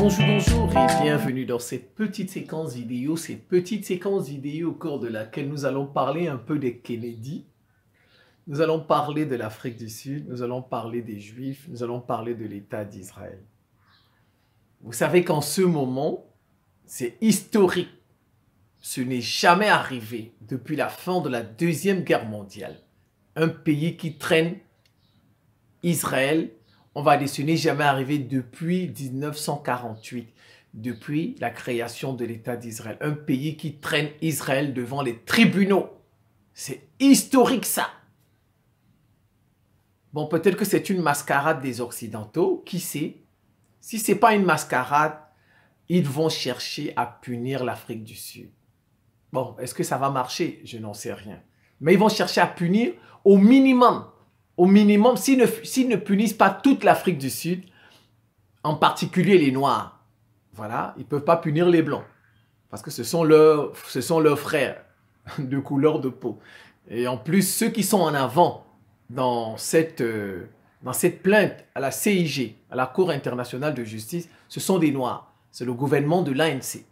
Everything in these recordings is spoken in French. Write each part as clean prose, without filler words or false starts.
Bonjour, bonjour et bienvenue dans cette petite séquence vidéo, au cours de laquelle nous allons parler un peu des Kennedy, nous allons parler de l'Afrique du Sud, nous allons parler des Juifs, nous allons parler de l'État d'Israël. Vous savez qu'en ce moment, c'est historique. Ce n'est jamais arrivé depuis la fin de la Deuxième Guerre mondiale. Un pays qui traîne Israël, on va dire, ce n'est jamais arrivé depuis 1948, depuis la création de l'État d'Israël. Un pays qui traîne Israël devant les tribunaux. C'est historique ça. Bon, peut-être que c'est une mascarade des Occidentaux, qui sait? Si ce n'est pas une mascarade, ils vont chercher à punir l'Afrique du Sud. Bon, est-ce que ça va marcher? Je n'en sais rien. Mais ils vont chercher à punir au minimum. Au minimum, s'ils ne punissent pas toute l'Afrique du Sud, en particulier les Noirs, voilà, ils ne peuvent pas punir les Blancs. Parce que ce sont leurs frères de couleur de peau. Et en plus, ceux qui sont en avant dans cette plainte à la CIG, à la Cour internationale de justice, ce sont des Noirs. C'est le gouvernement de l'ANC.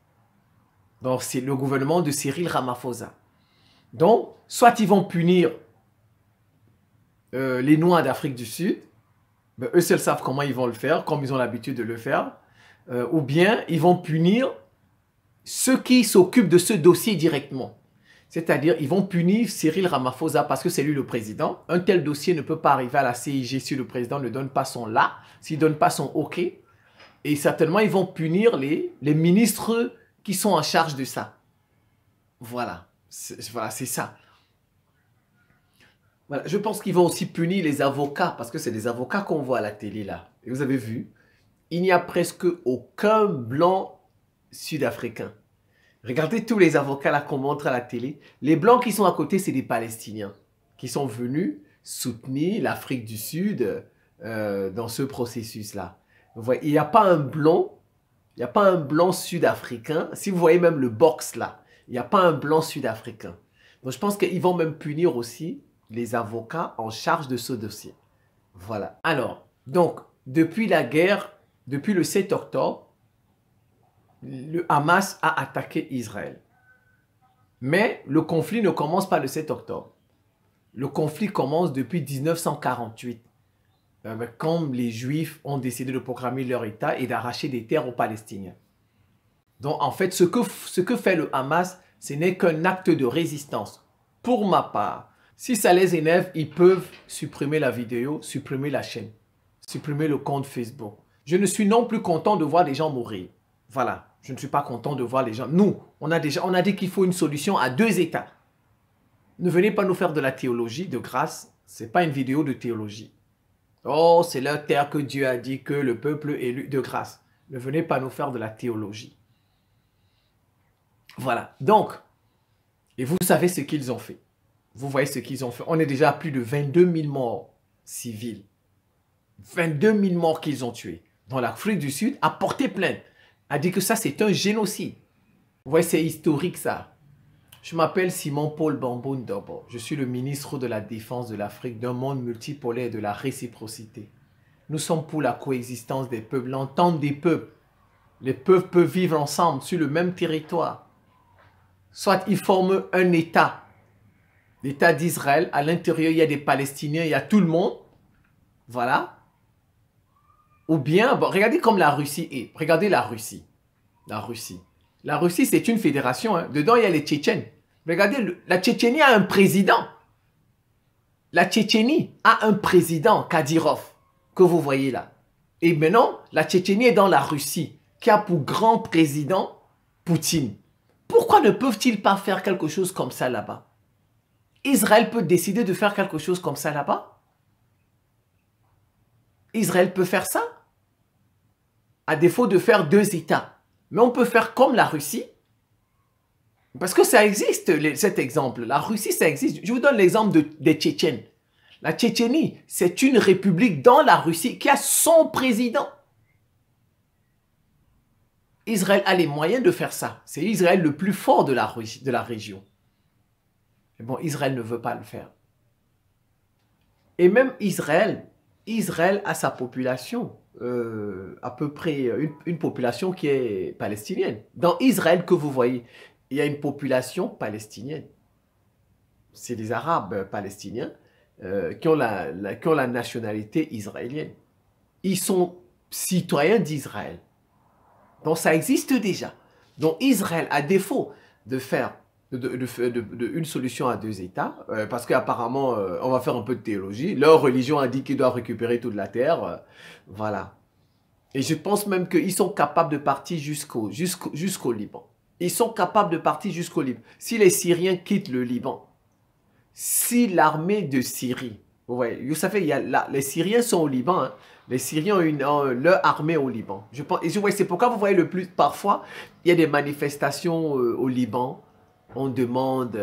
Donc, c'est le gouvernement de Cyril Ramaphosa. Donc, soit ils vont punir les Noirs d'Afrique du Sud, ben, eux seuls savent comment ils vont le faire, comme ils ont l'habitude de le faire, ou bien ils vont punir ceux qui s'occupent de ce dossier directement. C'est-à-dire, ils vont punir Cyril Ramaphosa parce que c'est lui le président. Un tel dossier ne peut pas arriver à la CIG si le président ne donne pas son là, s'il ne donne pas son OK. Et certainement, ils vont punir les ministres qui sont en charge de ça. Voilà, c'est ça. Voilà. Je pense qu'ils vont aussi punir les avocats, parce que c'est des avocats qu'on voit à la télé là. Et vous avez vu, il n'y a presque aucun blanc sud-africain. Regardez tous les avocats là qu'on montre à la télé. Les blancs qui sont à côté, c'est des Palestiniens qui sont venus soutenir l'Afrique du Sud dans ce processus-là. Il n'y a pas un blanc. Il n'y a pas un blanc sud-africain. Si vous voyez même le box là, il n'y a pas un blanc sud-africain. Donc je pense qu'ils vont même punir aussi les avocats en charge de ce dossier. Voilà. Alors, donc, depuis la guerre, depuis le 7 octobre, le Hamas a attaqué Israël. Mais le conflit ne commence pas le 7 octobre. Le conflit commence depuis 1948. Quand les Juifs ont décidé de proclamer leur État et d'arracher des terres aux Palestiniens. Donc, en fait, ce que fait le Hamas, ce n'est qu'un acte de résistance. Pour ma part, si ça les énerve, ils peuvent supprimer la vidéo, supprimer la chaîne, supprimer le compte Facebook. Je ne suis non plus content de voir des gens mourir. Voilà, je ne suis pas content de voir les gens. Nous, on a dit qu'il faut une solution à 2 États. Ne venez pas nous faire de la théologie, de grâce. Ce n'est pas une vidéo de théologie. Oh, c'est leur terre que Dieu a dit que le peuple est élu de grâce. Ne venez pas nous faire de la théologie. Voilà. Donc, et vous savez ce qu'ils ont fait. Vous voyez ce qu'ils ont fait. On est déjà à plus de 22 000 morts civils. 22 000 morts qu'ils ont tués. Dans l'Afrique du Sud, a porté plainte. A dit que ça, c'est un génocide. Vous voyez, c'est historique ça. Je m'appelle Simon-Paul Bamboun-Dobo. Je suis le ministre de la Défense de l'Afrique, d'un monde multipolaire et de la réciprocité. Nous sommes pour la coexistence des peuples, l'entente des peuples. Les peuples peuvent vivre ensemble sur le même territoire. Soit ils forment un État, l'État d'Israël. À l'intérieur, il y a des Palestiniens, il y a tout le monde. Voilà. Ou bien, bon, regardez comme la Russie est. Regardez la Russie. La Russie, c'est une fédération. Hein. Dedans, il y a les Tchétchènes. Regardez, la Tchétchénie a un président. La Tchétchénie a un président, Kadyrov, que vous voyez là. Et maintenant, la Tchétchénie est dans la Russie, qui a pour grand président Poutine. Pourquoi ne peuvent-ils pas faire quelque chose comme ça là-bas? Israël peut décider de faire quelque chose comme ça là-bas? Israël peut faire ça? À défaut de faire 2 États. Mais on peut faire comme la Russie. Parce que ça existe, cet exemple. La Russie, ça existe. Je vous donne l'exemple des Tchétchènes. La Tchétchénie, c'est une république dans la Russie qui a son président. Israël a les moyens de faire ça. C'est Israël le plus fort de la région. Mais bon, Israël ne veut pas le faire. Et même Israël Israël a sa population, à peu près une population qui est palestinienne. Dans Israël que vous voyez, il y a une population palestinienne. C'est des Arabes palestiniens qui ont qui ont la nationalité israélienne. Ils sont citoyens d'Israël. Donc ça existe déjà. Donc Israël, à défaut de faire une solution à deux États, parce qu'apparemment, on va faire un peu de théologie, leur religion a dit qu'ils doivent récupérer toute la terre, voilà. Et je pense même qu'ils sont capables de partir jusqu'au Liban. Ils sont capables de partir jusqu'au Liban. Si les Syriens quittent le Liban, si l'armée de Syrie, vous savez, les Syriens sont au Liban, hein. Les Syriens ont leur armée au Liban. Je pense, et c'est pourquoi vous voyez le plus, parfois, il y a des manifestations au Liban. On demande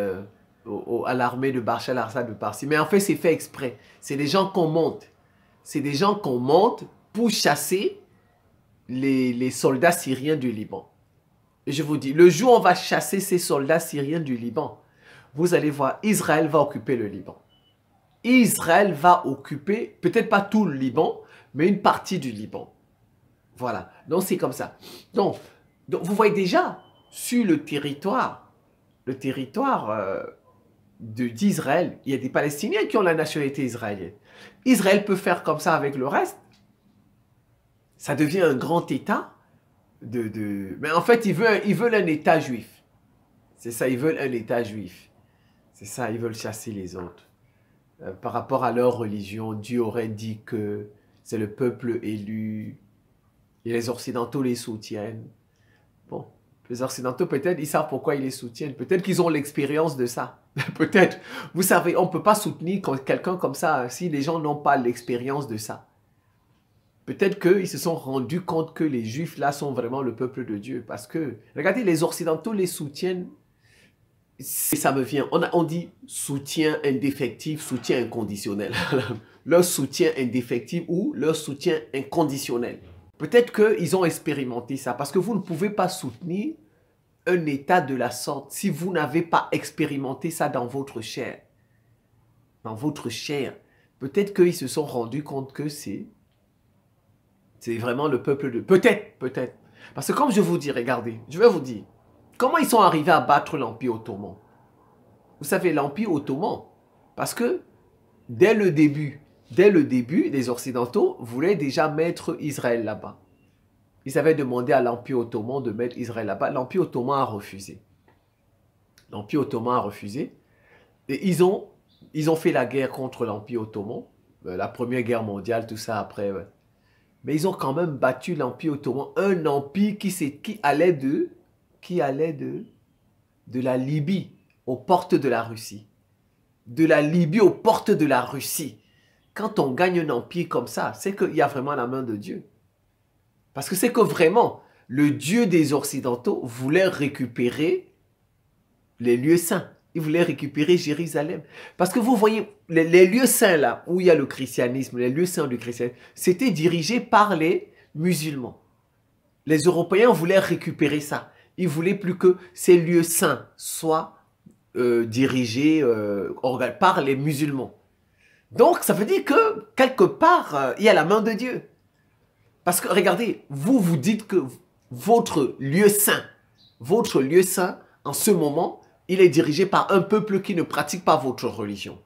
à l'armée de Bachar al-Assad de partir. Mais en fait, c'est fait exprès. C'est des gens qu'on monte. C'est des gens qu'on monte pour chasser les soldats syriens du Liban. Et je vous dis, le jour où on va chasser ces soldats syriens du Liban, vous allez voir, Israël va occuper le Liban. Israël va occuper, peut-être pas tout le Liban, mais une partie du Liban. Voilà. Donc, c'est comme ça. Donc vous voyez déjà, sur le territoire d'Israël, il y a des Palestiniens qui ont la nationalité israélienne. Israël peut faire comme ça avec le reste. Ça devient un grand État. Mais en fait, ils veulent un État juif. C'est ça, ils veulent un État juif. C'est ça, ils veulent chasser les autres. Par rapport à leur religion, Dieu aurait dit que c'est le peuple élu. Et les Occidentaux les soutiennent. Bon, les Occidentaux, peut-être, ils savent pourquoi ils les soutiennent. Peut-être qu'ils ont l'expérience de ça. Peut-être. Vous savez, on ne peut pas soutenir quelqu'un comme ça si les gens n'ont pas l'expérience de ça. Peut-être qu'ils se sont rendus compte que les Juifs, là, sont vraiment le peuple de Dieu. Parce que, regardez, les Occidentaux les soutiennent. Ça me vient. On dit soutien indéfectible, soutien inconditionnel. Leur soutien indéfectible ou leur soutien inconditionnel. Peut-être qu'ils ont expérimenté ça. Parce que vous ne pouvez pas soutenir un état de la sorte si vous n'avez pas expérimenté ça dans votre chair. Dans votre chair. Peut-être qu'ils se sont rendus compte que c'est vraiment le peuple de... Peut-être. Parce que comme je vous dis, regardez, je vais vous dire, comment ils sont arrivés à battre l'Empire ottoman? Vous savez, l'Empire ottoman, parce que dès le début, les Occidentaux voulaient déjà mettre Israël là-bas. Ils avaient demandé à l'Empire ottoman de mettre Israël là-bas. L'Empire ottoman a refusé. L'Empire ottoman a refusé. Et ils ont fait la guerre contre l'Empire ottoman. La Première Guerre mondiale, tout ça après. Ouais. Mais ils ont quand même battu l'Empire ottoman. Un empire qui allait de la Libye aux portes de la Russie. De la Libye aux portes de la Russie. Quand on gagne un empire comme ça, c'est qu'il y a vraiment la main de Dieu. Parce que c'est que vraiment, le Dieu des Occidentaux voulait récupérer les lieux saints. Il voulait récupérer Jérusalem. Parce que vous voyez, les lieux saints là, où il y a le christianisme, les lieux saints du christianisme, c'était dirigé par les musulmans. Les Européens voulaient récupérer ça. Ils voulaient plus que ces lieux saints soient dirigés par les musulmans. Donc, ça veut dire que, quelque part, il y a la main de Dieu. Parce que, regardez, vous dites que votre lieu saint, en ce moment, il est dirigé par un peuple qui ne pratique pas votre religion.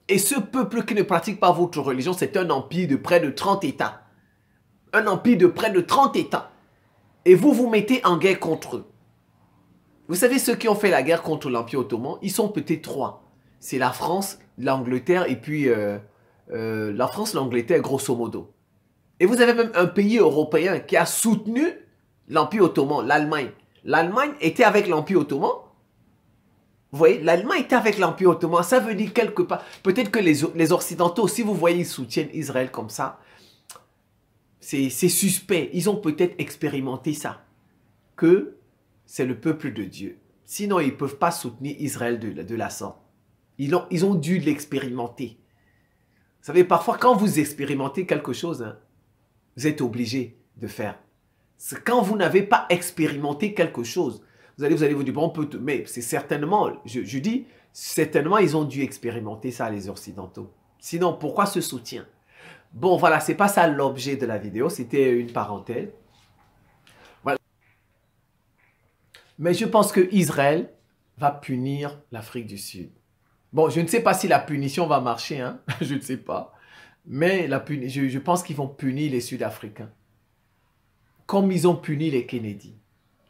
Et ce peuple qui ne pratique pas votre religion, c'est un empire de près de 30 États. Un empire de près de 30 États. Et vous vous mettez en guerre contre eux. Vous savez, ceux qui ont fait la guerre contre l'Empire ottoman, ils sont peut-être trois. C'est la France, l'Angleterre et puis la France, l'Angleterre, grosso modo. Et vous avez même un pays européen qui a soutenu l'Empire ottoman, l'Allemagne. L'Allemagne était avec l'Empire ottoman. Vous voyez, l'Allemagne était avec l'Empire ottoman. Ça veut dire quelque part, peut-être que les Occidentaux, si vous voyez, ils soutiennent Israël comme ça, c'est suspect. Ils ont peut-être expérimenté ça. Que c'est le peuple de Dieu. Sinon, ils ne peuvent pas soutenir Israël de la sorte. Ils ont dû l'expérimenter. Vous savez, parfois, quand vous expérimentez quelque chose, hein, vous êtes obligé de faire. Quand vous n'avez pas expérimenté quelque chose, vous allez vous dire, bon, mais c'est certainement, je dis, certainement, ils ont dû expérimenter ça, les Occidentaux. Sinon, pourquoi ce soutien? Bon, voilà, c'est pas ça l'objet de la vidéo, c'était une parenthèse. Voilà. Mais je pense que Israël va punir l'Afrique du Sud. Bon, je ne sais pas si la punition va marcher, hein? Je ne sais pas. Mais je pense qu'ils vont punir les Sud-Africains. Comme ils ont puni les Kennedy.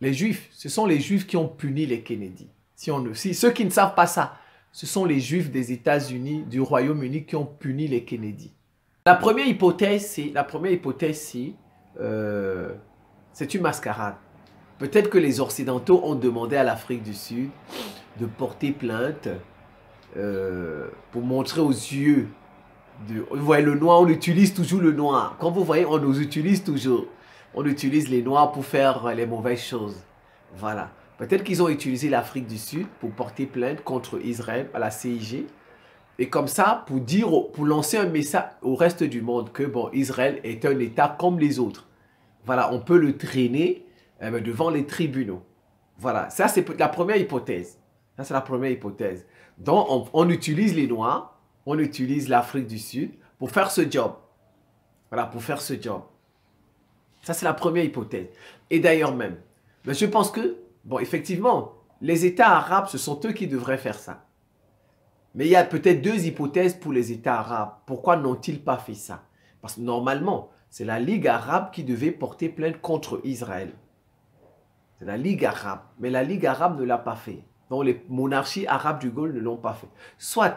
Les Juifs, ce sont les Juifs qui ont puni les Kennedy. Ceux qui ne savent pas ça, ce sont les Juifs des États-Unis, du Royaume-Uni qui ont puni les Kennedy. La première hypothèse, c'est une mascarade. Peut-être que les Occidentaux ont demandé à l'Afrique du Sud de porter plainte pour montrer aux yeux. Vous voyez, le noir, on utilise toujours le noir. Quand vous voyez, on nous utilise toujours. On utilise les noirs pour faire les mauvaises choses. Voilà. Peut-être qu'ils ont utilisé l'Afrique du Sud pour porter plainte contre Israël à la CIG. Et comme ça, pour lancer un message au reste du monde que bon, Israël est un État comme les autres. Voilà, on peut le traîner devant les tribunaux. Voilà, ça c'est la première hypothèse. Ça c'est la première hypothèse. Donc on utilise les Noirs, on utilise l'Afrique du Sud pour faire ce job. Voilà, pour faire ce job. Ça c'est la première hypothèse. Et d'ailleurs même, mais je pense que, bon, effectivement, les États arabes, ce sont eux qui devraient faire ça. Mais il y a peut-être deux hypothèses pour les États arabes. Pourquoi n'ont-ils pas fait ça? Parce que normalement, c'est la Ligue arabe qui devait porter plainte contre Israël. C'est la Ligue arabe. Mais la Ligue arabe ne l'a pas fait. Donc les monarchies arabes du Golfe ne l'ont pas fait. Soit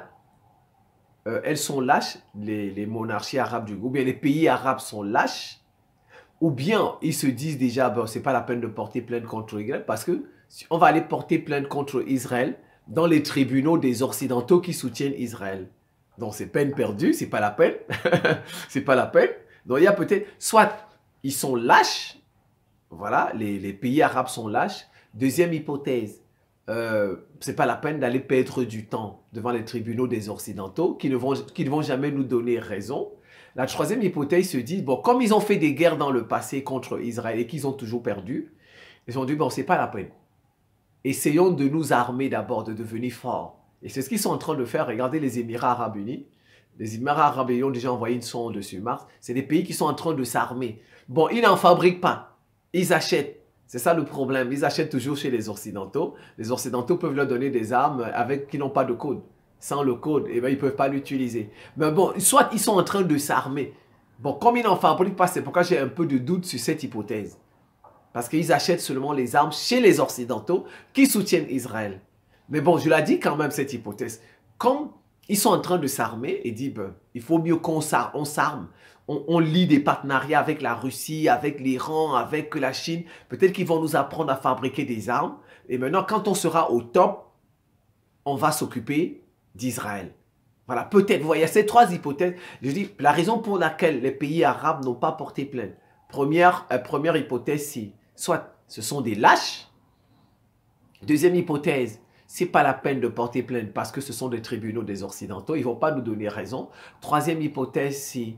elles sont lâches, les monarchies arabes du Golfe, ou bien les pays arabes sont lâches, ou bien ils se disent déjà, bon, c'est pas la peine de porter plainte contre Israël, parce que si on va aller porter plainte contre Israël dans les tribunaux des Occidentaux qui soutiennent Israël. Donc c'est peine perdue, c'est pas la peine. C'est pas la peine. Donc il y a peut-être, soit ils sont lâches, voilà, les pays arabes sont lâches. Deuxième hypothèse, c'est pas la peine d'aller perdre du temps devant les tribunaux des Occidentaux qui ne vont jamais nous donner raison. La troisième hypothèse se dit, bon, comme ils ont fait des guerres dans le passé contre Israël et qu'ils ont toujours perdu, ils ont dit, bon, c'est pas la peine. Essayons de nous armer d'abord, de devenir forts. Et c'est ce qu'ils sont en train de faire. Regardez les Émirats arabes unis. Les Émirats arabes unis ont déjà envoyé une sonde sur Mars. C'est des pays qui sont en train de s'armer. Bon, ils n'en fabriquent pas. Ils achètent. C'est ça le problème. Ils achètent toujours chez les Occidentaux. Les Occidentaux peuvent leur donner des armes qui n'ont pas de code. Sans le code, eh ben, ils ne peuvent pas l'utiliser. Mais bon, soit ils sont en train de s'armer. Bon, comme ils n'en fabriquent pas, c'est pourquoi j'ai un peu de doute sur cette hypothèse. Parce qu'ils achètent seulement les armes chez les Occidentaux qui soutiennent Israël. Mais bon, je l'ai dit quand même cette hypothèse. Comme ils sont en train de s'armer et disent, ben, il faut mieux qu'on s'arme. On lie des partenariats avec la Russie, avec l'Iran, avec la Chine. Peut-être qu'ils vont nous apprendre à fabriquer des armes. Et maintenant, quand on sera au top, on va s'occuper d'Israël. Voilà, peut-être. Vous voyez, ces trois hypothèses. Je dis, la raison pour laquelle les pays arabes n'ont pas porté plainte. Première hypothèse, c'est soit ce sont des lâches. Deuxième hypothèse, c'est pas la peine de porter plainte parce que ce sont des tribunaux des Occidentaux. Ils vont pas nous donner raison. Troisième hypothèse, c'est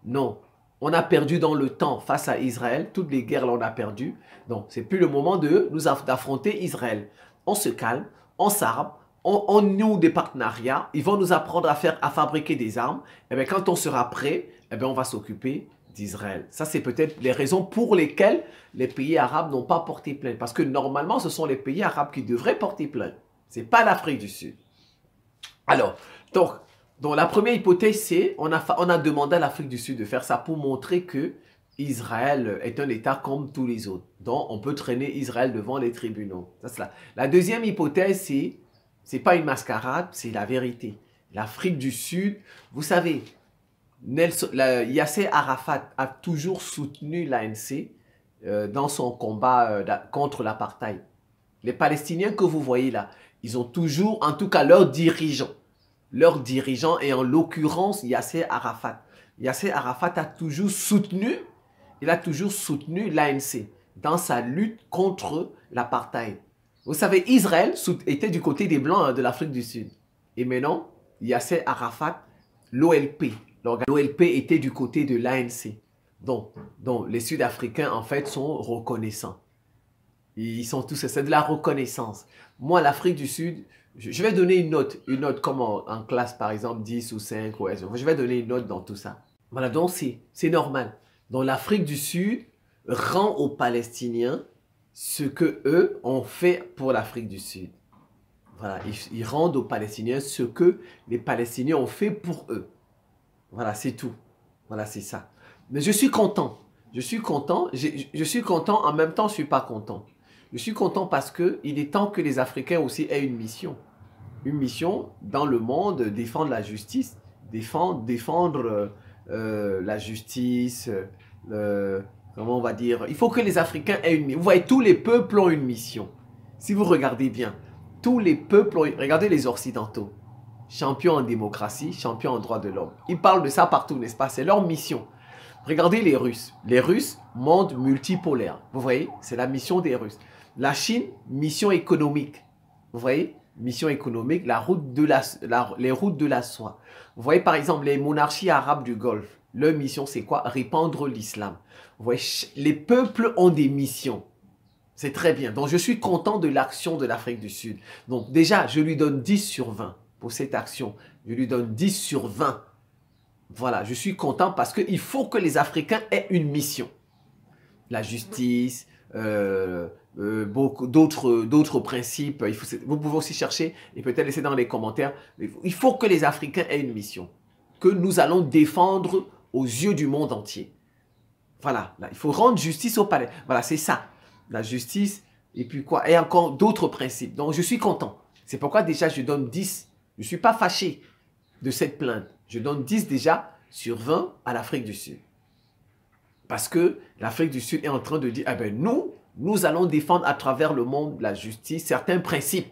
non. On a perdu dans le temps face à Israël. Toutes les guerres, là, on a perdu. Donc, c'est plus le moment d'affronter Israël. On se calme, on s'arme, on noue des partenariats. Ils vont nous apprendre à fabriquer des armes. Et bien, quand on sera prêt, eh bien, on va s'occuper d'Israël. Ça, c'est peut-être les raisons pour lesquelles les pays arabes n'ont pas porté plainte. Parce que normalement, ce sont les pays arabes qui devraient porter plainte. Ce n'est pas l'Afrique du Sud. Alors, donc la première hypothèse, c'est on a demandé à l'Afrique du Sud de faire ça pour montrer que Israël est un État comme tous les autres. Donc, on peut traîner Israël devant les tribunaux. Ça, c'est la deuxième hypothèse, c'est pas une mascarade, c'est la vérité. L'Afrique du Sud, vous savez, Yasser Arafat a toujours soutenu l'ANC dans son combat contre l'apartheid. Les Palestiniens que vous voyez là, ils ont toujours, en tout cas leurs dirigeants, et en l'occurrence Yasser Arafat. Yasser Arafat a toujours soutenu, l'ANC dans sa lutte contre l'apartheid. Vous savez, Israël était du côté des Blancs de l'Afrique du Sud. Et maintenant, Yasser Arafat, l'OLP était du côté de l'ANC. Donc, les Sud-Africains, en fait, sont reconnaissants. Ils sont tous, c'est de la reconnaissance. Moi, l'Afrique du Sud, Je vais donner une note comme en classe, par exemple, 10 ou 5. Ouais, je vais donner une note dans tout ça. Voilà, donc c'est normal. Donc l'Afrique du Sud rend aux Palestiniens ce que eux ont fait pour l'Afrique du Sud. Voilà, ils rendent aux Palestiniens ce que les Palestiniens ont fait pour eux. Voilà, c'est tout. Voilà, c'est ça. Mais je suis content. Je suis content. Je suis content. En même temps, je ne suis pas content. Je suis content parce qu'il est temps que les Africains aussi aient une mission. Une mission dans le monde, défendre la justice. Défendre la justice. Comment on va dire? Il faut que les Africains aient une mission. Vous voyez, tous les peuples ont une mission. Si vous regardez bien, tous les peuples ont... Regardez les Occidentaux. Champions en démocratie, champions en droits de l'homme. Ils parlent de ça partout, n'est-ce pas? C'est leur mission. Regardez les Russes. Les Russes, monde multipolaire. Vous voyez? C'est la mission des Russes. La Chine, mission économique. Vous voyez? Mission économique, les routes de la soie. Vous voyez par exemple les monarchies arabes du Golfe. Leur mission c'est quoi? Répandre l'islam. Vous voyez, les peuples ont des missions. C'est très bien. Donc je suis content de l'action de l'Afrique du Sud. Donc déjà, je lui donne 10 sur 20 pour cette action. Je lui donne 10 sur 20. Voilà, je suis content parce qu'il faut que les Africains aient une mission. La justice, beaucoup d'autres principes. Vous pouvez aussi chercher et peut-être laisser dans les commentaires. Il faut que les Africains aient une mission que nous allons défendre aux yeux du monde entier. Voilà, là, il faut rendre justice au palais. Voilà, c'est ça. La justice et puis quoi? Et encore d'autres principes. Donc, je suis content. C'est pourquoi déjà, je donne 10. Je ne suis pas fâché de cette plainte. Je donne 10 déjà sur 20 à l'Afrique du Sud. Parce que l'Afrique du Sud est en train de dire, eh ben nous allons défendre à travers le monde la justice, certains principes.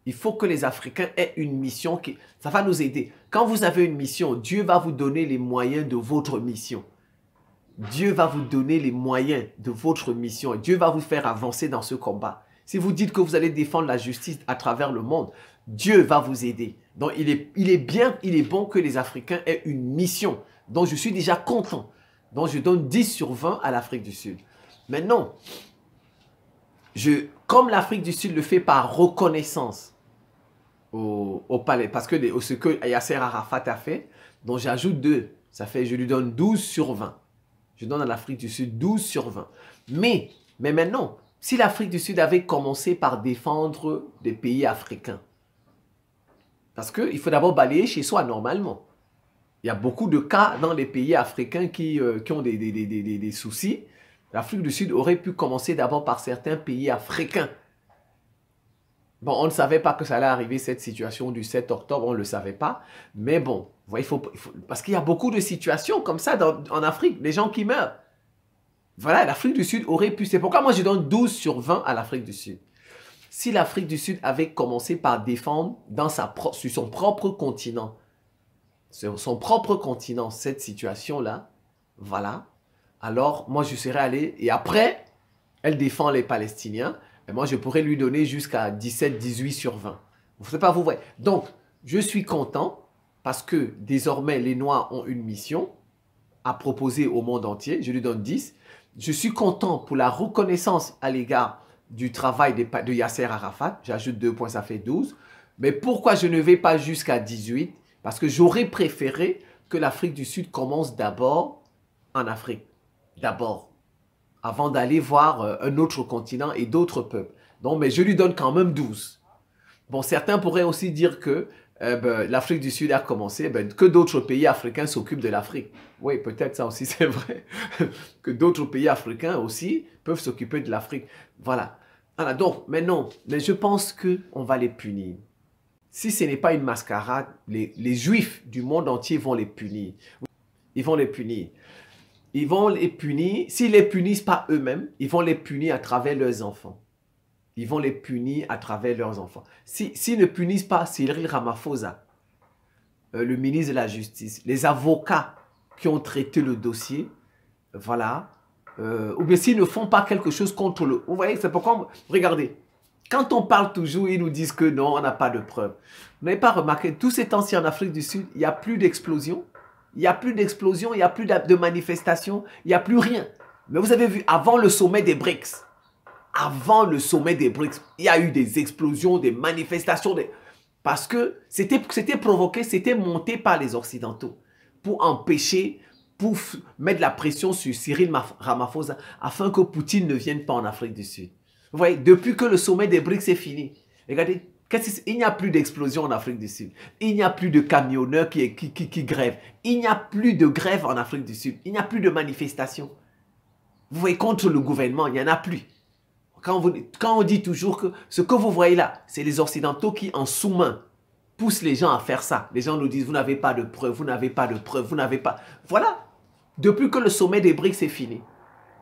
Il faut que les Africains aient une mission ça va nous aider. Quand vous avez une mission, Dieu va vous donner les moyens de votre mission. Dieu va vous donner les moyens de votre mission. Dieu va vous faire avancer dans ce combat. Si vous dites que vous allez défendre la justice à travers le monde, Dieu va vous aider. Donc il est bon que les Africains aient une mission. Donc je suis déjà content. Donc je donne 10 sur 20 à l'Afrique du Sud. Maintenant, comme l'Afrique du Sud le fait par reconnaissance au palais, parce que ce que Yasser Arafat a fait, donc j'ajoute 2. Ça fait, je lui donne 12 sur 20. Je donne à l'Afrique du Sud 12 sur 20. Mais maintenant, si l'Afrique du Sud avait commencé par défendre des pays africains, parce qu'il faut d'abord balayer chez soi normalement. Il y a beaucoup de cas dans les pays africains qui ont des soucis. L'Afrique du Sud aurait pu commencer d'abord par certains pays africains. Bon, on ne savait pas que ça allait arriver, cette situation du 7 octobre, on ne le savait pas. Mais bon, vous voyez, parce qu'il y a beaucoup de situations comme ça en Afrique, des gens qui meurent. Voilà, l'Afrique du Sud aurait pu... C'est pourquoi moi je donne 12 sur 20 à l'Afrique du Sud. Si l'Afrique du Sud avait commencé par défendre sur son propre continent, cette situation-là, voilà, alors moi je serais allé, et après, elle défend les Palestiniens, et moi je pourrais lui donner jusqu'à 17, 18 sur 20. Vous ne savez pas, vous voyez. Donc, je suis content parce que désormais les Noirs ont une mission à proposer au monde entier, je lui donne 10. Je suis content pour la reconnaissance à l'égard du travail de Yasser Arafat, j'ajoute 2 points, ça fait 12. Mais pourquoi je ne vais pas jusqu'à 18? Parce que j'aurais préféré que l'Afrique du Sud commence d'abord en Afrique. D'abord. Avant d'aller voir un autre continent et d'autres peuples. Donc, mais je lui donne quand même 12. Bon, certains pourraient aussi dire que l'Afrique du Sud a commencé, que d'autres pays africains s'occupent de l'Afrique. Oui, peut-être ça aussi, c'est vrai. Que d'autres pays africains aussi peuvent s'occuper de l'Afrique. Voilà. Alors, donc, mais non, mais je pense qu'on va les punir. Si ce n'est pas une mascarade, les Juifs du monde entier vont les punir. Ils vont les punir. Ils vont les punir. S'ils ne les punissent pas eux-mêmes, ils vont les punir à travers leurs enfants. Ils vont les punir à travers leurs enfants. S'ils ne punissent pas Cyril Ramaphosa, le ministre de la Justice, les avocats qui ont traité le dossier, voilà, ou bien s'ils ne font pas quelque chose contre le... Vous voyez, c'est pourquoi... Regardez, quand on parle toujours, ils nous disent que non, on n'a pas de preuves. Vous n'avez pas remarqué, tous ces temps-ci en Afrique du Sud, il n'y a plus d'explosion. Il n'y a plus d'explosion, il n'y a plus de manifestations, il n'y a plus rien. Mais vous avez vu, avant le sommet des BRICS, il y a eu des explosions, des manifestations. Parce que c'était provoqué, c'était monté par les Occidentaux pour empêcher, pour mettre la pression sur Cyril Ramaphosa afin que Poutine ne vienne pas en Afrique du Sud. Vous voyez, depuis que le sommet des BRICS est fini, regardez, il n'y a plus d'explosion en Afrique du Sud. Il n'y a plus de camionneurs qui grèvent. Il n'y a plus de grève en Afrique du Sud. Il n'y a plus de manifestations. Vous voyez, contre le gouvernement, il n'y en a plus. Quand on dit toujours que ce que vous voyez là, c'est les Occidentaux qui, en sous-main, poussent les gens à faire ça. Les gens nous disent, vous n'avez pas de preuves, vous n'avez pas de preuves, vous n'avez pas... Voilà. Depuis que le sommet des BRICS est fini.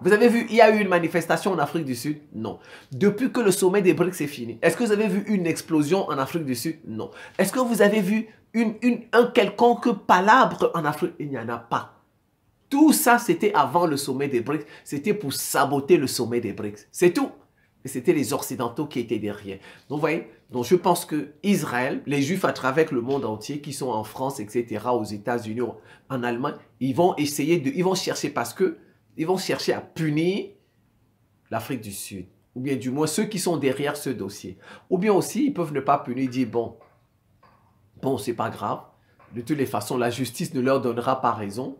Vous avez vu, il y a eu une manifestation en Afrique du Sud? Non. Depuis que le sommet des BRICS est fini, est-ce que vous avez vu une explosion en Afrique du Sud? Non. Est-ce que vous avez vu un quelconque palabre en Afrique? Il n'y en a pas. Tout ça, c'était avant le sommet des BRICS. C'était pour saboter le sommet des BRICS. C'est tout. Et c'était les Occidentaux qui étaient derrière. Donc, vous voyez, donc je pense que Israël, les Juifs à travers le monde entier, qui sont en France, etc., aux États-Unis, en Allemagne, ils vont essayer ils vont chercher parce que ils vont chercher à punir l'Afrique du Sud. Ou bien du moins ceux qui sont derrière ce dossier. Ou bien aussi, ils peuvent ne pas punir, dire bon, c'est pas grave. De toutes les façons, la justice ne leur donnera pas raison.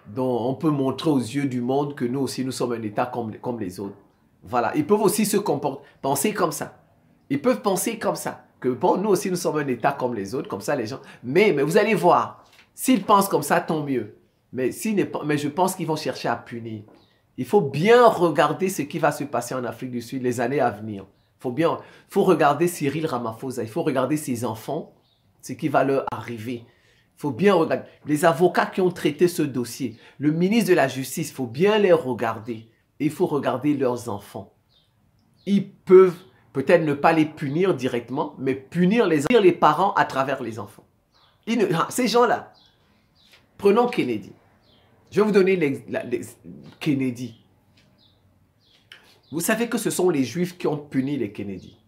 Donc, on peut montrer aux yeux du monde que nous aussi, nous sommes un État comme les autres. Voilà, ils peuvent aussi se comporter, penser comme ça. Ils peuvent penser comme ça. Que bon, nous aussi, nous sommes un État comme les autres, comme ça les gens. Mais vous allez voir, s'ils pensent comme ça, tant mieux. Mais je pense qu'ils vont chercher à punir. Il faut bien regarder ce qui va se passer en Afrique du Sud les années à venir. Il faut regarder Cyril Ramaphosa, il faut regarder ses enfants, ce qui va leur arriver. Il faut bien regarder. Les avocats qui ont traité ce dossier, le ministre de la Justice, il faut bien les regarder. Et il faut regarder leurs enfants. Ils peuvent peut-être ne pas les punir directement, mais punir les parents à travers les enfants. Ces gens-là, prenons Kennedy. Je vais vous donner Kennedy. Vous savez que ce sont les Juifs qui ont puni les Kennedy.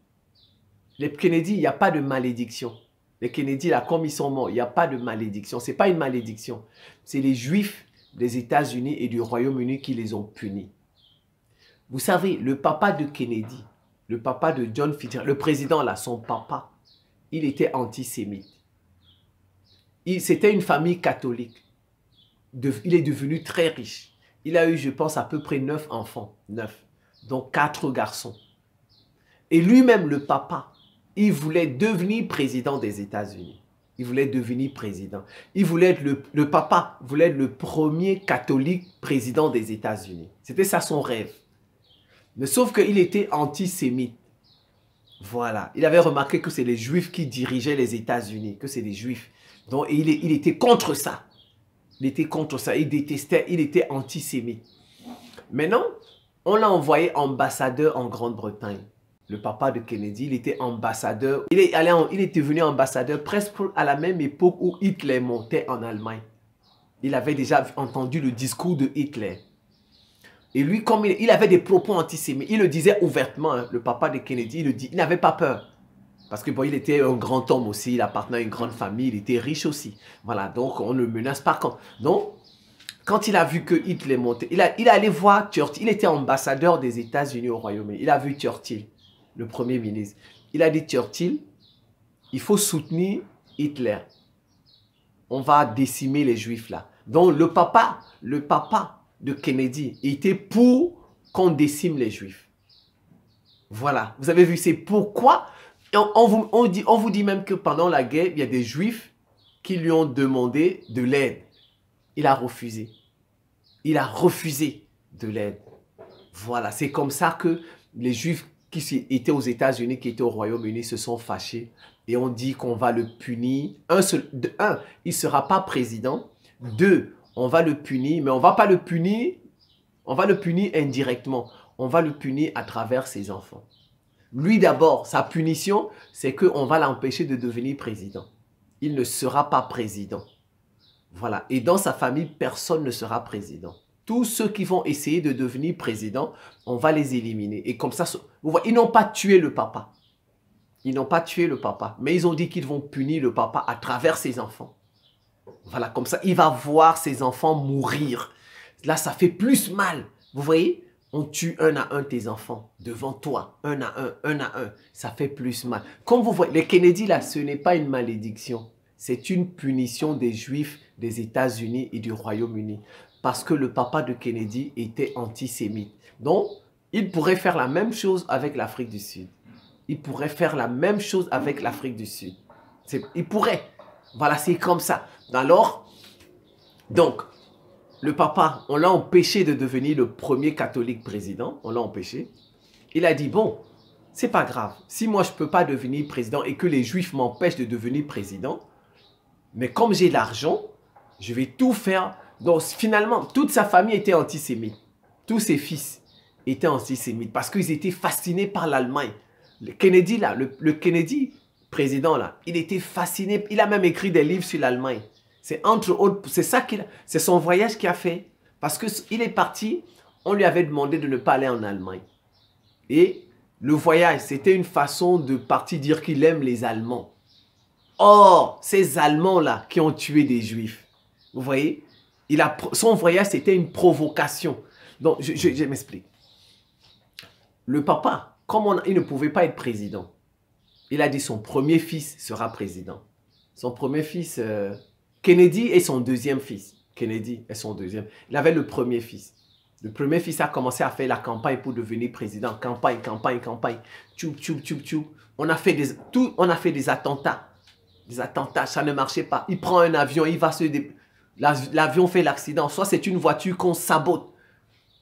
Les Kennedy, il n'y a pas de malédiction. Les Kennedy, là, comme ils sont morts, il n'y a pas de malédiction. Ce n'est pas une malédiction. C'est les Juifs des États-Unis et du Royaume-Uni qui les ont punis. Vous savez, le papa de Kennedy, le papa de John Fitzgerald, le président là, son papa, il était antisémite. C'était une famille catholique. Il est devenu très riche. Il a eu, je pense, à peu près 9 enfants. 9. Donc 4 garçons. Et lui-même, le papa, il voulait devenir président des États-Unis. Il voulait devenir président. Il voulait être le papa voulait être le premier catholique président des États-Unis. C'était ça son rêve. Mais sauf qu'il était antisémite. Voilà. Il avait remarqué que c'est les Juifs qui dirigeaient les États-Unis, que c'est les Juifs. Donc il était contre ça. Il était contre ça. Il détestait, il était antisémite. Maintenant, on l'a envoyé ambassadeur en Grande-Bretagne. Le papa de Kennedy, il était ambassadeur. Il est devenu ambassadeur presque à la même époque où Hitler montait en Allemagne. Il avait déjà entendu le discours de Hitler. Et lui, comme il avait des propos antisémites, il le disait ouvertement, hein, le papa de Kennedy, il n'avait pas peur. Parce que bon, il était un grand homme aussi, il appartenait à une grande famille, il était riche aussi. Voilà, donc on ne menace pas. Donc, quand il a vu que Hitler montait, il est allé voir Churchill. Il était ambassadeur des États-Unis au Royaume-Uni. Il a vu Churchill, le premier ministre. Il a dit, Churchill, il faut soutenir Hitler. On va décimer les Juifs là. Donc le papa de Kennedy était pour qu'on décime les Juifs. Voilà, vous avez vu, c'est pourquoi on vous dit même que pendant la guerre, il y a des Juifs qui lui ont demandé de l'aide. Il a refusé. Il a refusé de l'aide. Voilà, c'est comme ça que les Juifs qui étaient aux États-Unis, qui étaient au Royaume-Uni, se sont fâchés. Et on dit qu'on va le punir. Un, il ne sera pas président. 2, on va le punir, mais on ne va pas le punir. On va le punir indirectement. On va le punir à travers ses enfants. Lui d'abord, sa punition, c'est qu'on va l'empêcher de devenir président. Il ne sera pas président. Voilà. Et dans sa famille, personne ne sera président. Tous ceux qui vont essayer de devenir président, on va les éliminer. Et comme ça, vous voyez, ils n'ont pas tué le papa. Ils n'ont pas tué le papa. Mais ils ont dit qu'ils vont punir le papa à travers ses enfants. Voilà, comme ça, il va voir ses enfants mourir. Là, ça fait plus mal. Vous voyez? On tue un à un tes enfants devant toi, un à un. Ça fait plus mal. Comme vous voyez, les Kennedy, là, ce n'est pas une malédiction. C'est une punition des Juifs des États-Unis et du Royaume-Uni. Parce que le papa de Kennedy était antisémite. Donc, il pourrait faire la même chose avec l'Afrique du Sud. Il pourrait faire la même chose avec l'Afrique du Sud. Il pourrait. Voilà, c'est comme ça. Alors, donc, le papa, on l'a empêché de devenir le premier catholique président. On l'a empêché. Il a dit, bon, c'est pas grave. Si moi, je ne peux pas devenir président et que les Juifs m'empêchent de devenir président, mais comme j'ai l'argent, je vais tout faire. Donc, finalement, toute sa famille était antisémite. Tous ses fils étaient antisémites parce qu'ils étaient fascinés par l'Allemagne. Le Kennedy, là, le Kennedy président, là, il était fasciné. Il a même écrit des livres sur l'Allemagne. C'est entre autres, c'est son voyage qu'il a fait. Parce qu'il est parti, on lui avait demandé de ne pas aller en Allemagne. Et le voyage, c'était une façon de partir dire qu'il aime les Allemands. Or, ces Allemands-là qui ont tué des Juifs, vous voyez, son voyage, c'était une provocation. Donc, je m'explique. Le papa, comme il ne pouvait pas être président, il a dit son premier fils sera président. Son premier fils, Kennedy est son deuxième fils. Kennedy est son deuxième. Il avait le premier fils. Le premier fils a commencé à faire la campagne pour devenir président. Campagne. Tchou. On a fait des attentats. Des attentats, ça ne marchait pas. Il prend un avion, il va se... L'avion fait l'accident. Soit c'est une voiture qu'on sabote.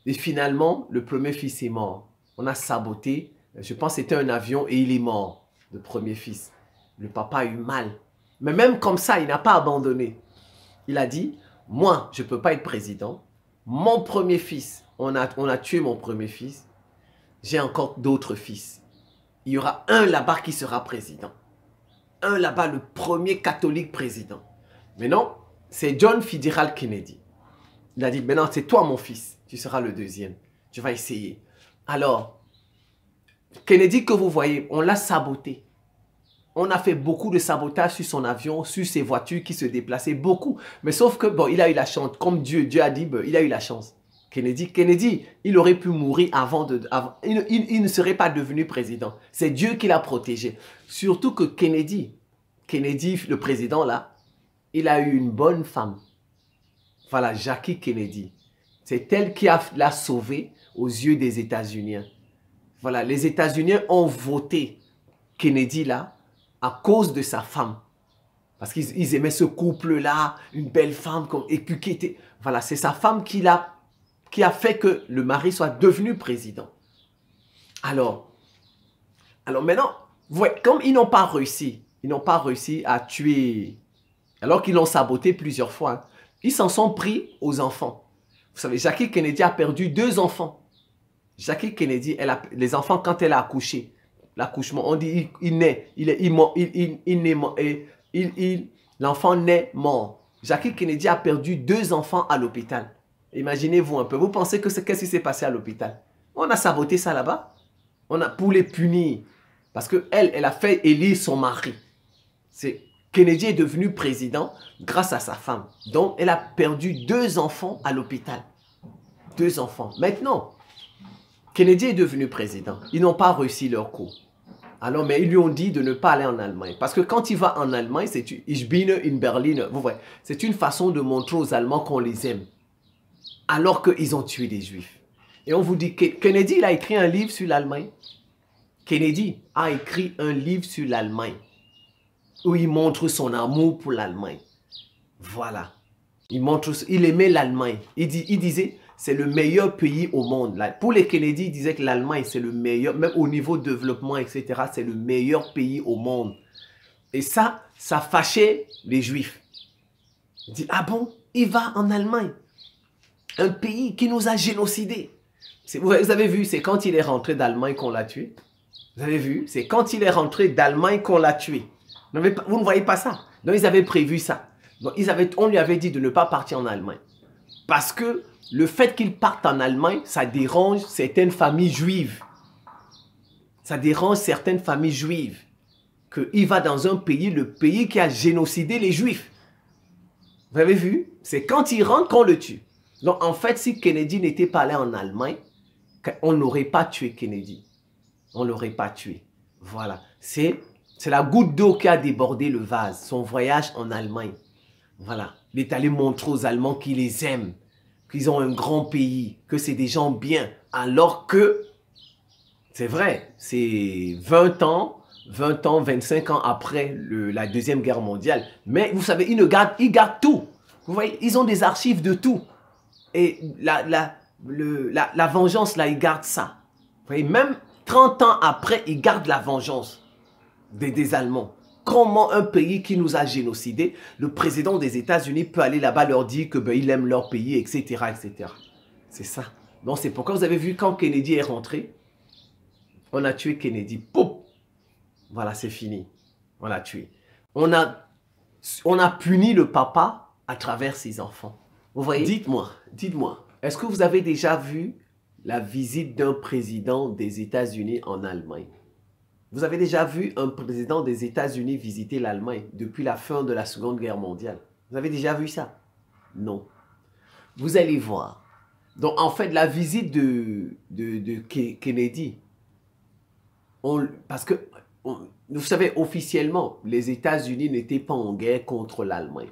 Et finalement, le premier fils est mort. On a saboté. Je pense que c'était un avion et il est mort. Le premier fils. Le papa a eu mal. Mais même comme ça, il n'a pas abandonné. Il a dit, moi, je ne peux pas être président. Mon premier fils, on a tué mon premier fils. J'ai encore d'autres fils. Il y aura un là-bas qui sera président. Un là-bas, le premier catholique président. Mais non, c'est John Fitzgerald Kennedy. Il a dit, maintenant, c'est toi mon fils. Tu seras le deuxième. Tu vas essayer. Alors, Kennedy que vous voyez, on l'a saboté. On a fait beaucoup de sabotage sur son avion, sur ses voitures qui se déplaçaient, beaucoup. Mais sauf que, bon, il a eu la chance. Comme Dieu a dit, ben, il a eu la chance. Kennedy, il aurait pu mourir il ne serait pas devenu président. C'est Dieu qui l'a protégé. Surtout que Kennedy, le président là, il a eu une bonne femme. Voilà, Jackie Kennedy. C'est elle qui l'a sauvé aux yeux des États-Unis. Voilà, les États-Unis ont voté Kennedy là à cause de sa femme. Parce qu'ils aimaient ce couple-là, une belle femme qui était... Voilà, c'est sa femme qui a fait que le mari soit devenu président. Alors maintenant, ouais, comme ils n'ont pas réussi à tuer, alors qu'ils l'ont saboté plusieurs fois, hein, ils s'en sont pris aux enfants. Vous savez, Jackie Kennedy a perdu 2 enfants. Jackie Kennedy, les enfants, quand elle a accouché, l'accouchement, on dit l'enfant naît mort. Jackie Kennedy a perdu 2 enfants à l'hôpital. Imaginez-vous un peu. Vous pensez que qu'est-ce qui s'est passé à l'hôpital? On a saboté ça là-bas. Pour les punir. Parce qu'elle a fait élire son mari. Kennedy est devenu président grâce à sa femme. Donc, elle a perdu 2 enfants à l'hôpital. 2 enfants. Maintenant, Kennedy est devenu président. Ils n'ont pas réussi leur coup. Alors, mais ils lui ont dit de ne pas aller en Allemagne. Parce que quand il va en Allemagne, c'est Ich bin in Berlin. Vous voyez, c'est une façon de montrer aux Allemands qu'on les aime. Alors qu'ils ont tué des Juifs. Et on vous dit que Kennedy, il a écrit un livre sur l'Allemagne. Kennedy a écrit un livre sur l'Allemagne. Où il montre son amour pour l'Allemagne. Voilà. Il aimait l'Allemagne. Il disait, c'est le meilleur pays au monde. Pour les Kennedy, il disait que l'Allemagne, c'est le meilleur, même au niveau de développement, etc., c'est le meilleur pays au monde. Et ça fâchait les Juifs. Il dit, ah bon, il va en Allemagne. Un pays qui nous a génocidés. Vous avez vu, c'est quand il est rentré d'Allemagne qu'on l'a tué. Vous avez vu, c'est quand il est rentré d'Allemagne qu'on l'a tué. Vous ne voyez pas ça. Donc, ils avaient prévu ça. Donc, on lui avait dit de ne pas partir en Allemagne. Parce que le fait qu'il parte en Allemagne, ça dérange certaines familles juives. Ça dérange certaines familles juives. Qu'il va dans un pays, le pays qui a génocidé les Juifs. Vous avez vu? C'est quand il rentre qu'on le tue. Donc, en fait, si Kennedy n'était pas allé en Allemagne, on n'aurait pas tué Kennedy. On ne l'aurait pas tué. Voilà. C'est la goutte d'eau qui a débordé le vase. Son voyage en Allemagne. Voilà. Il est allé montrer aux Allemands qu'ils les aiment, qu'ils ont un grand pays, que c'est des gens bien. Alors que, c'est vrai, c'est 20 ans, 25 ans après la Deuxième Guerre mondiale. Mais vous savez, ils gardent tout. Vous voyez, ils ont des archives de tout. Et la vengeance, là, ils gardent ça. Vous voyez, même 30 ans après, ils gardent la vengeance des Allemands. Comment un pays qui nous a génocidés, le président des États-Unis peut aller là-bas leur dire que il aime leur pays, etc., etc. C'est ça. Donc c'est pourquoi vous avez vu quand Kennedy est rentré, on a tué Kennedy. Pouf! Voilà, c'est fini. On l'a tué. On a puni le papa à travers ses enfants. Vous voyez? Dites-moi, est-ce que vous avez déjà vu la visite d'un président des États-Unis en Allemagne? Vous avez déjà vu un président des États-Unis visiter l'Allemagne depuis la fin de la Seconde Guerre mondiale? Vous avez déjà vu ça? Non. Vous allez voir. Donc, en fait, la visite de Kennedy, parce que, vous savez, officiellement, les États-Unis n'étaient pas en guerre contre l'Allemagne.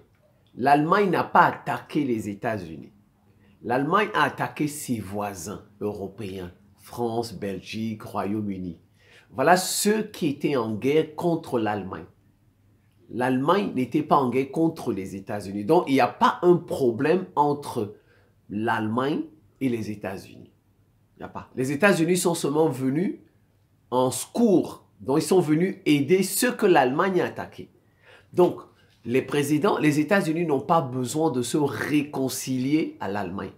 L'Allemagne n'a pas attaqué les États-Unis. L'Allemagne a attaqué ses voisins européens, France, Belgique, Royaume-Uni. Voilà ceux qui étaient en guerre contre l'Allemagne. L'Allemagne n'était pas en guerre contre les États-Unis. Donc, il n'y a pas un problème entre l'Allemagne et les États-Unis. Il n'y a pas. Les États-Unis sont seulement venus en secours. Donc, ils sont venus aider ceux que l'Allemagne a attaqués. Donc, les États-Unis n'ont pas besoin de se réconcilier à l'Allemagne.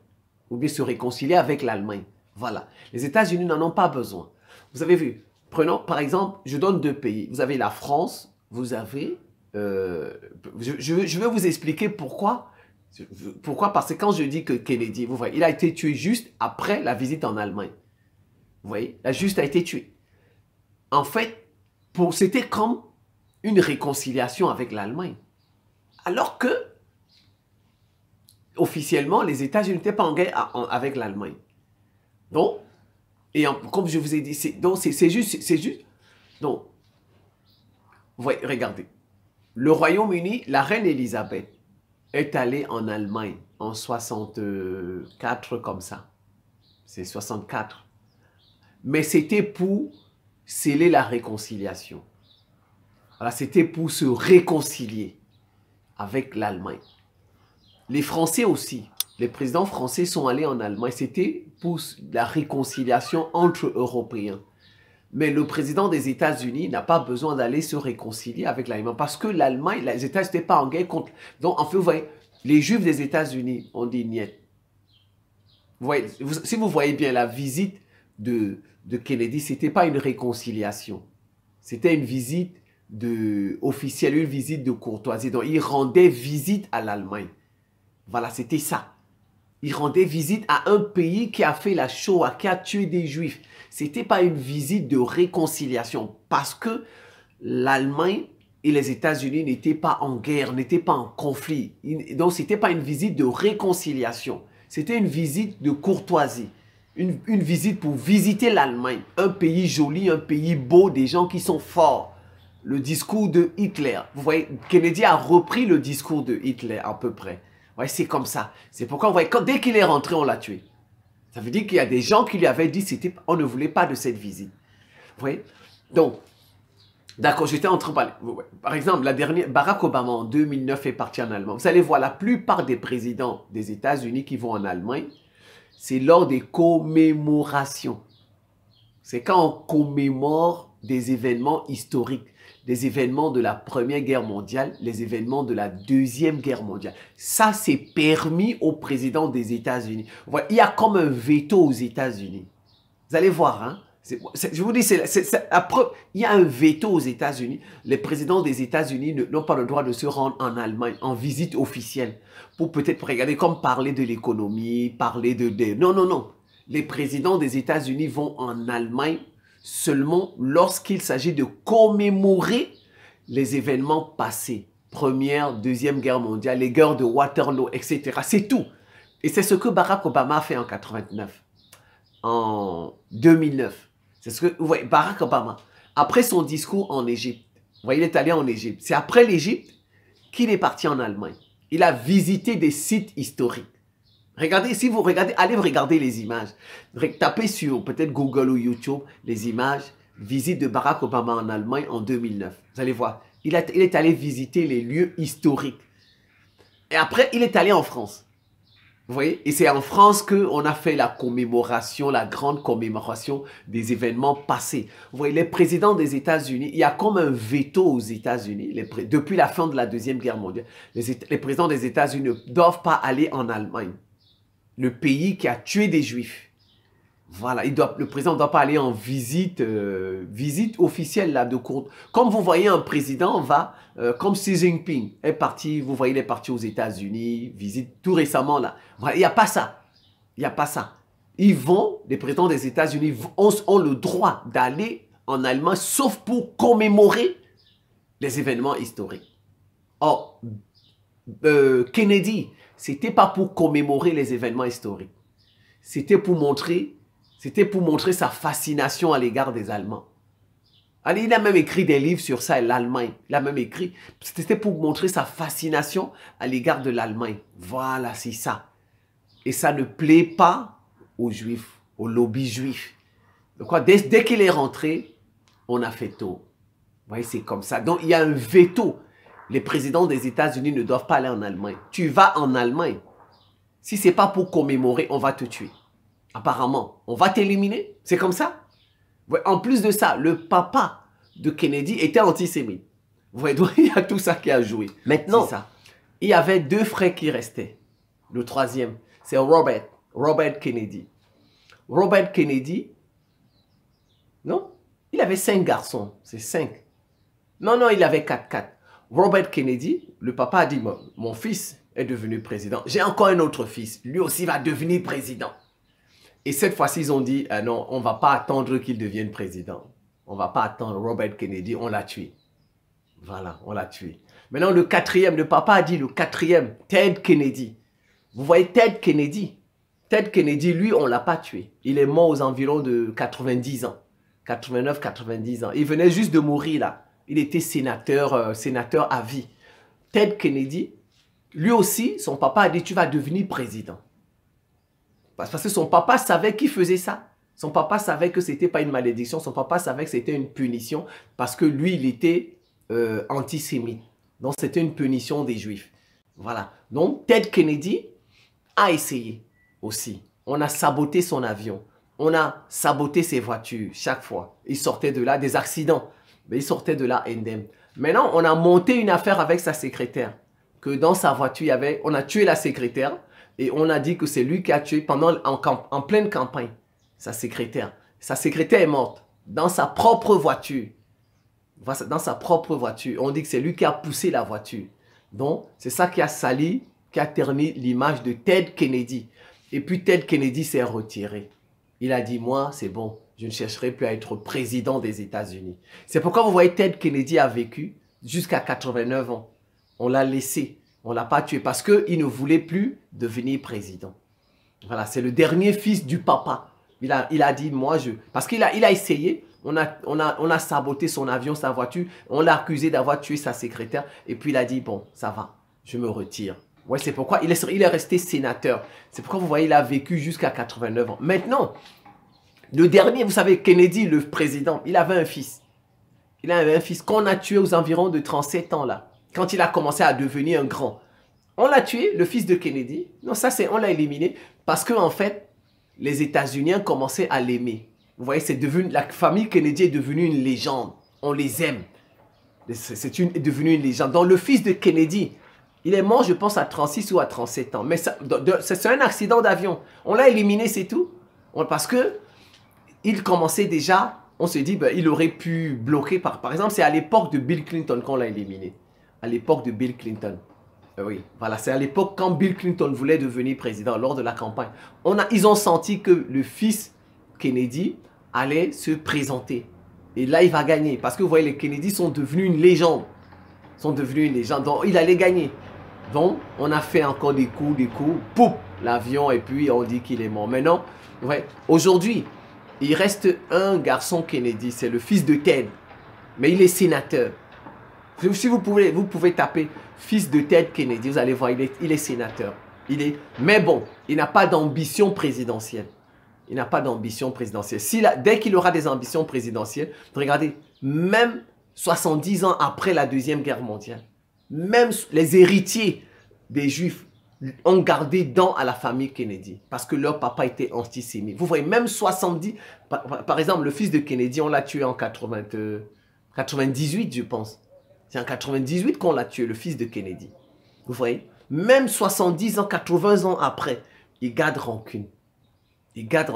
Ou bien se réconcilier avec l'Allemagne. Voilà. Les États-Unis n'en ont pas besoin. Vous avez vu, prenons par exemple, je donne deux pays. Vous avez la France, vous avez... je vais vous expliquer pourquoi. Pourquoi? Parce que quand je dis que Kennedy, vous voyez, il a été tué juste après la visite en Allemagne. Vous voyez, il a juste été tué. En fait, c'était comme une réconciliation avec l'Allemagne. Alors que, officiellement, les États-Unis n'étaient pas en guerre avec l'Allemagne. Donc, comme je vous ai dit, c'est juste. Donc, vous voyez, regardez. Le Royaume-Uni, la reine Elisabeth est allée en Allemagne en 64 comme ça. C'est 64. Mais c'était pour sceller la réconciliation. Voilà, c'était pour se réconcilier avec l'Allemagne. Les Français aussi, les présidents français sont allés en Allemagne. C'était pour la réconciliation entre Européens. Mais le président des États-Unis n'a pas besoin d'aller se réconcilier avec l'Allemagne parce que l'Allemagne, les États-Unis n'étaient pas en guerre contre... Donc, en fait, vous voyez, les Juifs des États-Unis ont dit niet. Vous voyez, si vous voyez bien la visite de Kennedy, ce n'était pas une réconciliation. C'était une visite officielle, une visite de courtoisie. Donc, il rendait visite à l'Allemagne. Voilà, c'était ça. Il rendait visite à un pays qui a fait la Shoah, qui a tué des Juifs. Ce n'était pas une visite de réconciliation parce que l'Allemagne et les États-Unis n'étaient pas en guerre, n'étaient pas en conflit. Donc, ce n'était pas une visite de réconciliation. C'était une visite de courtoisie. Une visite pour visiter l'Allemagne. Un pays joli, un pays beau, des gens qui sont forts. Le discours de Hitler. Vous voyez, Kennedy a repris le discours de Hitler à peu près. Ouais, c'est comme ça. C'est pourquoi, vous voyez, dès qu'il est rentré, on l'a tué. Ça veut dire qu'il y a des gens qui lui avaient dit on ne voulait pas de cette visite. Vous voyez? Donc, d'accord, j'étais en train de parler. Par exemple, Barack Obama en 2009 est parti en Allemagne. Vous allez voir, la plupart des présidents des États-Unis qui vont en Allemagne, c'est lors des commémorations. C'est quand on commémore des événements historiques. Des événements de la Première Guerre mondiale, les événements de la Deuxième Guerre mondiale. Ça, c'est permis au président des États-Unis. Il y a comme un veto aux États-Unis. Vous allez voir, hein? Je vous dis, il y a un veto aux États-Unis. Les présidents des États-Unis n'ont pas le droit de se rendre en Allemagne en visite officielle pour peut-être regarder comme parler de l'économie, parler de... Non, non, non. Les présidents des États-Unis vont en Allemagne seulement lorsqu'il s'agit de commémorer les événements passés. Première, Deuxième Guerre mondiale, les guerres de Waterloo, etc. C'est tout. Et c'est ce que Barack Obama a fait en 89. en 2009. C'est ce que vous voyez, Barack Obama. Après son discours en Égypte, vous voyez, il est allé en Égypte. C'est après l'Égypte qu'il est parti en Allemagne. Il a visité des sites historiques. Regardez, si vous regardez, allez regarder les images. Tapez sur peut-être Google ou YouTube les images, visite de Barack Obama en Allemagne en 2009. Vous allez voir, il est allé visiter les lieux historiques. Et après, il est allé en France. Vous voyez? Et c'est en France qu'on a fait la commémoration, la grande commémoration des événements passés. Vous voyez, les présidents des États-Unis, il y a comme un veto aux États-Unis, depuis la fin de la Deuxième Guerre mondiale. Les présidents des États-Unis ne doivent pas aller en Allemagne, le pays qui a tué des Juifs. Voilà, le président ne doit pas aller en visite officielle là, de courte. Comme vous voyez, un président va, comme Xi Jinping est parti, vous voyez, il est parti aux États-Unis, visite tout récemment là. Voilà, il n'y a pas ça. Il n'y a pas ça. Les présidents des États-Unis ont le droit d'aller en Allemagne, sauf pour commémorer les événements historiques. Or, Kennedy, c'était pas pour commémorer les événements historiques. C'était pour montrer sa fascination à l'égard des Allemands. Allez, il a même écrit des livres sur ça, l'Allemagne. Il a même écrit, c'était pour montrer sa fascination à l'égard de l'Allemagne. Voilà, c'est ça. Et ça ne plaît pas aux Juifs, au lobby juif. Donc, dès qu'il est rentré, on a fait tôt. Vous voyez, c'est comme ça. Donc, il y a un veto. Les présidents des États-Unis ne doivent pas aller en Allemagne. Tu vas en Allemagne. Si ce n'est pas pour commémorer, on va te tuer. Apparemment, on va t'éliminer. C'est comme ça. En plus de ça, le papa de Kennedy était antisémite. Vous voyez, donc il y a tout ça qui a joué. Maintenant, il y avait 2 frères qui restaient. Le troisième, c'est Robert Kennedy. Robert Kennedy, non, il avait 5 garçons. C'est 5. Non, il avait 4. Robert Kennedy, le papa a dit, mon fils est devenu président. J'ai encore un autre fils. Lui aussi va devenir président. Et cette fois-ci, ils ont dit, non, on ne va pas attendre qu'il devienne président. On ne va pas attendre Robert Kennedy, on l'a tué. Voilà, on l'a tué. Maintenant, le 4e, le papa a dit le 4e, Ted Kennedy. Vous voyez Ted Kennedy. Ted Kennedy, lui, on ne l'a pas tué. Il est mort aux environs de 90 ans. 89, 90 ans. Il venait juste de mourir là. Il était sénateur à vie. Ted Kennedy, lui aussi, son papa a dit, tu vas devenir président. Parce que son papa savait qu'il faisait ça. Son papa savait que ce n'était pas une malédiction. Son papa savait que c'était une punition parce que lui, il était antisémite. Donc, c'était une punition des Juifs. Voilà. Donc, Ted Kennedy a essayé aussi. On a saboté son avion. On a saboté ses voitures chaque fois. Il sortait de là, des accidents. Mais il sortait de là indemne. Maintenant, on a monté une affaire avec sa secrétaire. Que dans sa voiture, on a tué la secrétaire. Et on a dit que c'est lui qui a tué en pleine campagne sa secrétaire. Sa secrétaire est morte dans sa propre voiture. Dans sa propre voiture. On dit que c'est lui qui a poussé la voiture. Donc, c'est ça qui a sali, qui a terni l'image de Ted Kennedy. Et puis, Ted Kennedy s'est retiré. Il a dit, moi, c'est bon, je ne chercherai plus à être président des États-Unis. C'est pourquoi vous voyez, Ted Kennedy a vécu jusqu'à 89 ans. On l'a laissé. On ne l'a pas tué parce qu'il ne voulait plus devenir président. Voilà, c'est le dernier fils du papa. Il a dit, moi, parce qu'il a essayé, on a saboté son avion, sa voiture, on l'a accusé d'avoir tué sa secrétaire. Et puis il a dit, bon, ça va, je me retire. Ouais, c'est pourquoi il est resté sénateur. C'est pourquoi vous voyez, il a vécu jusqu'à 89 ans. Maintenant, le dernier, vous savez, Kennedy, le président, il avait un fils. Il avait un fils qu'on a tué aux environs de 37 ans là. Quand il a commencé à devenir un grand. On l'a tué, le fils de Kennedy. Non, ça, on l'a éliminé parce qu'en fait, les États-Unis ont commencé à l'aimer. Vous voyez, la famille Kennedy est devenue une légende. On les aime. C'est devenu une légende. Donc, le fils de Kennedy, il est mort, je pense, à 36 ou à 37 ans. Mais c'est un accident d'avion. On l'a éliminé, c'est tout. Parce que il commençait déjà, on se dit, il aurait pu bloquer. Par exemple, c'est à l'époque de Bill Clinton qu'on l'a éliminé. À l'époque de Bill Clinton. Oui, voilà, c'est à l'époque quand Bill Clinton voulait devenir président lors de la campagne. Ils ont senti que le fils Kennedy allait se présenter. Et là, il va gagner. Parce que vous voyez, les Kennedy sont devenus une légende. Donc, il allait gagner. Donc, on a fait encore des coups, pouf, l'avion, et puis on dit qu'il est mort. Maintenant, ouais, aujourd'hui, il reste un garçon Kennedy, c'est le fils de Ted, mais il est sénateur. Si vous pouvez taper fils de Ted Kennedy, vous allez voir, il est sénateur. Mais bon, il n'a pas d'ambition présidentielle. Il n'a pas d'ambition présidentielle. Dès qu'il aura des ambitions présidentielles, regardez, même 70 ans après la Deuxième Guerre mondiale, même les héritiers des Juifs ont gardé dents à la famille Kennedy parce que leur papa était antisémite. Vous voyez, même 70, par exemple, le fils de Kennedy, on l'a tué en 98, je pense. C'est en 98 qu'on l'a tué, le fils de Kennedy. Vous voyez, même 70 ans, 80 ans après, il garde rancune.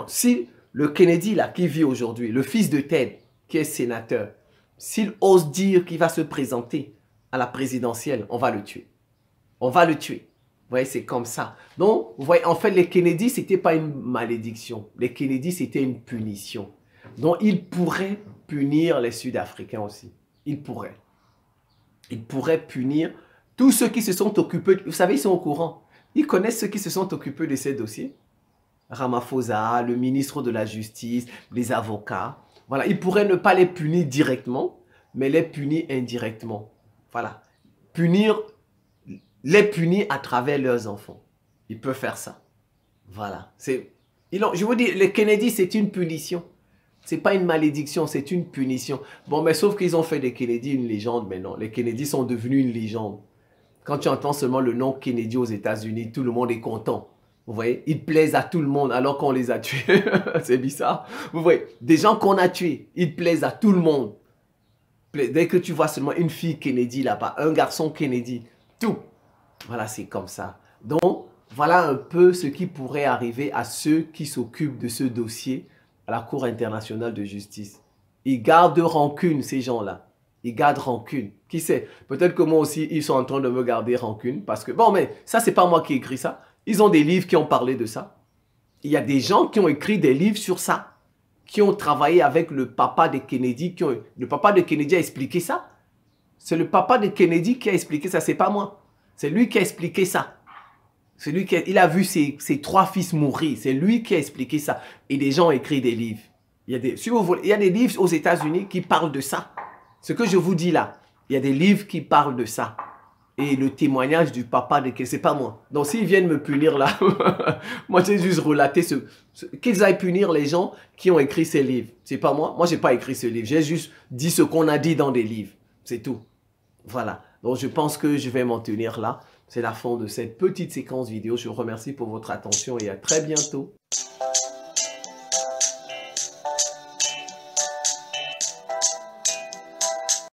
Si le Kennedy là, qui vit aujourd'hui, le fils de Ted, qui est sénateur, s'il ose dire qu'il va se présenter à la présidentielle, on va le tuer. On va le tuer. Vous voyez, c'est comme ça. Donc, vous voyez, en fait, les Kennedy, ce n'était pas une malédiction. Les Kennedy, c'était une punition. Donc, ils pourraient punir les Sud-Africains aussi. Ils pourraient. Ils pourraient punir tous ceux qui se sont occupés. Vous savez, ils sont au courant. Ils connaissent ceux qui se sont occupés de ces dossiers. Ramaphosa, le ministre de la Justice, les avocats. Voilà, ils pourraient ne pas les punir directement, mais les punir indirectement. Voilà. Les punir à travers leurs enfants. Ils peuvent faire ça. Voilà. Je vous dis, les Kennedy, c'est une punition. C'est pas une malédiction, c'est une punition. Bon, mais sauf qu'ils ont fait des Kennedy une légende maintenant. Les Kennedy sont devenus une légende. Quand tu entends seulement le nom Kennedy aux États-Unis, tout le monde est content. Vous voyez, ils plaisent à tout le monde alors qu'on les a tués. C'est bizarre. Vous voyez, des gens qu'on a tués, ils plaisent à tout le monde. Dès que tu vois seulement une fille Kennedy là-bas, un garçon Kennedy, tout. Voilà, c'est comme ça. Donc, voilà un peu ce qui pourrait arriver à ceux qui s'occupent de ce dossier à la Cour internationale de justice. Ils gardent rancune, ces gens-là. Ils gardent rancune. Qui sait? Peut-être que moi aussi, ils sont en train de me garder rancune. Parce que, bon, mais ça, c'est pas moi qui ai écrit ça. Ils ont des livres qui ont parlé de ça. Il y a des gens qui ont écrit des livres sur ça. Qui ont travaillé avec le papa de Kennedy. Le papa de Kennedy a expliqué ça. C'est le papa de Kennedy qui a expliqué ça. C'est pas moi. C'est lui qui a expliqué ça. C'est lui il a vu ses 3 fils mourir. C'est lui qui a expliqué ça. Et des gens ont écrit des livres. Si vous voulez, il y a des livres aux États-Unis qui parlent de ça. Ce que je vous dis là, il y a des livres qui parlent de ça. Et le témoignage du papa de Kennedy, c'est pas moi. Donc s'ils viennent me punir là, moi j'ai juste relaté qu'ils aillent punir les gens qui ont écrit ces livres. C'est pas moi. Moi j'ai pas écrit ce livre. J'ai juste dit ce qu'on a dit dans des livres. C'est tout. Voilà. Donc je pense que je vais m'en tenir là. C'est la fin de cette petite séquence vidéo. Je vous remercie pour votre attention et à très bientôt.